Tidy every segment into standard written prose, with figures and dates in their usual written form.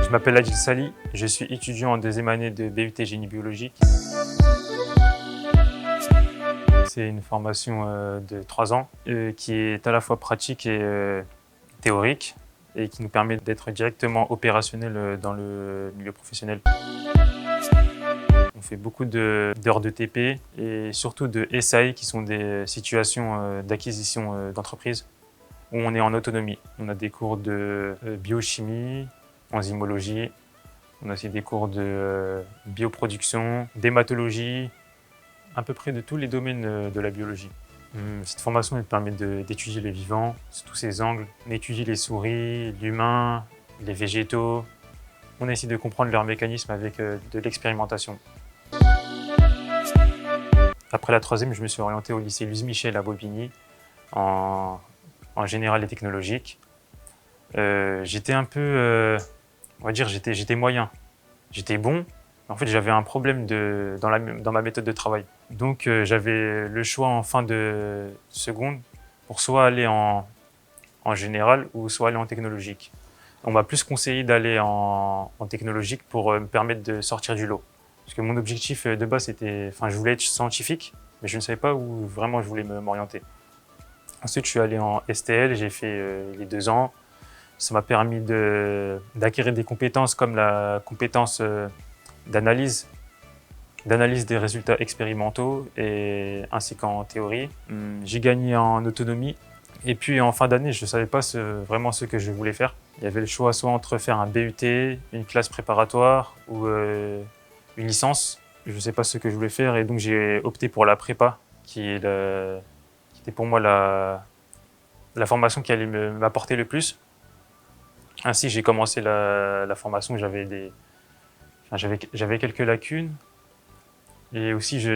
Je m'appelle Adil Sali, je suis étudiant en deuxième année de BUT Génie biologique. C'est une formation de 3 ans qui est à la fois pratique et théorique et qui nous permet d'être directement opérationnel dans le milieu professionnel. On fait beaucoup d'heures de TP et surtout de SAI qui sont des situations d'acquisition d'entreprise où on est en autonomie. On a des cours de biochimie, enzymologie, on a aussi des cours de bioproduction, d'hématologie, à peu près de tous les domaines de la biologie. Cette formation elle permet d'étudier les vivants sous tous ses angles. On étudie les souris, l'humain, les végétaux. On essaie de comprendre leurs mécanismes avec de l'expérimentation. Après la troisième, je me suis orienté au lycée Louise Michel à Bobigny en général et technologique. J'étais un peu, on va dire, j'étais moyen. J'étais bon, mais en fait j'avais un problème dans ma méthode de travail. Donc j'avais le choix en fin de seconde pour soit aller en général ou soit aller en technologique. On m'a plus conseillé d'aller en technologique pour me permettre de sortir du lot. Parce que mon objectif de base c'était, je voulais être scientifique, mais je ne savais pas où vraiment je voulais m'orienter. Ensuite je suis allé en STL, j'ai fait les 2 ans. Ça m'a permis d'acquérir des compétences comme la compétence d'analyse des résultats expérimentaux ainsi qu'en théorie. J'ai gagné en autonomie et puis en fin d'année, je ne savais pas vraiment ce que je voulais faire. Il y avait le choix soit entre faire un BUT, une classe préparatoire ou une licence. Je ne sais pas ce que je voulais faire et donc j'ai opté pour la prépa qui était pour moi la formation qui allait m'apporter le plus. Ainsi, j'ai commencé la formation, j'avais quelques lacunes et aussi je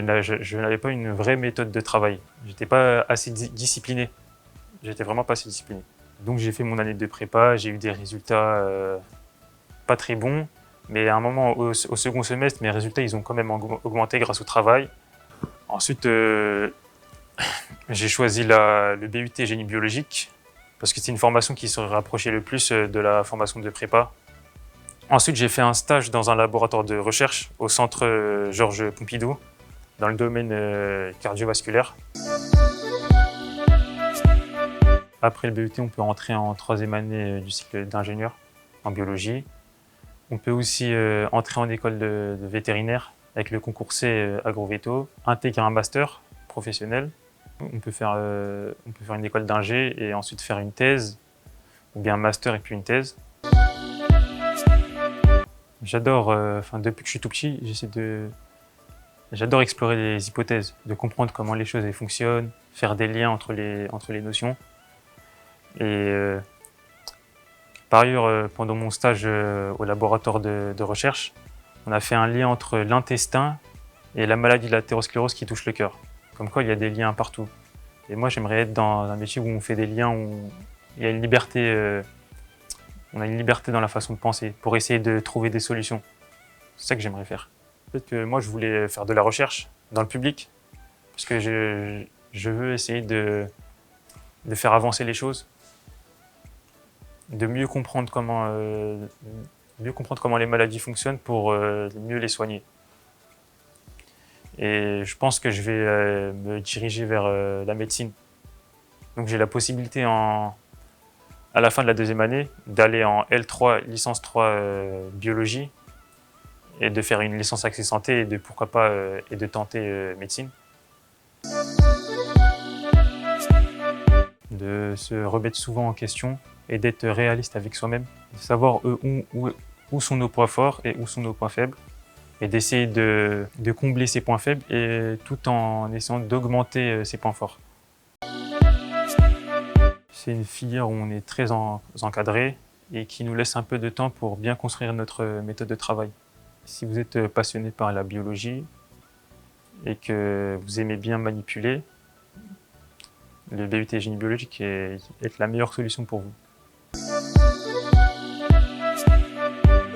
n'avais pas une vraie méthode de travail. J'étais pas assez discipliné. J'étais vraiment pas assez discipliné. Donc j'ai fait mon année de prépa, j'ai eu des résultats pas très bons, mais à un moment au second semestre, mes résultats ils ont quand même augmenté grâce au travail. Ensuite, j'ai choisi le BUT Génie biologique parce que c'est une formation qui se rapprochait le plus de la formation de prépa. Ensuite, j'ai fait un stage dans un laboratoire de recherche au centre Georges Pompidou, dans le domaine cardiovasculaire. Après le BUT, on peut rentrer en 3e année du cycle d'ingénieur en biologie. On peut aussi entrer en école de vétérinaire avec le concours C agrovéto, intégrer un master professionnel. On peut faire une école d'ingé et ensuite faire une thèse, ou bien un master et puis une thèse. J'adore, depuis que je suis tout petit, j'adore explorer les hypothèses, de comprendre comment les choses fonctionnent, faire des liens entre les notions. Et par ailleurs, pendant mon stage au laboratoire de recherche, on a fait un lien entre l'intestin et la maladie de l'athérosclérose qui touche le cœur. Comme quoi, il y a des liens partout. Et moi, j'aimerais être dans un métier où on fait des liens, où il y a une liberté, on a une liberté dans la façon de penser pour essayer de trouver des solutions. C'est ça que j'aimerais faire. Peut-être que moi, je voulais faire de la recherche dans le public parce que je veux essayer de faire avancer les choses, de mieux comprendre comment les maladies fonctionnent pour mieux les soigner. Et je pense que je vais me diriger vers la médecine. Donc j'ai la possibilité à la fin de la 2e année d'aller en L3, licence 3 biologie et de faire une licence accès santé et pourquoi pas et de tenter médecine. De se remettre souvent en question et d'être réaliste avec soi-même, de savoir où sont nos points forts et où sont nos points faibles, et d'essayer de combler ces points faibles et tout en essayant d'augmenter ces points forts. C'est une filière où on est très encadré et qui nous laisse un peu de temps pour bien construire notre méthode de travail. Si vous êtes passionné par la biologie et que vous aimez bien manipuler, le BUT Génie biologique est la meilleure solution pour vous.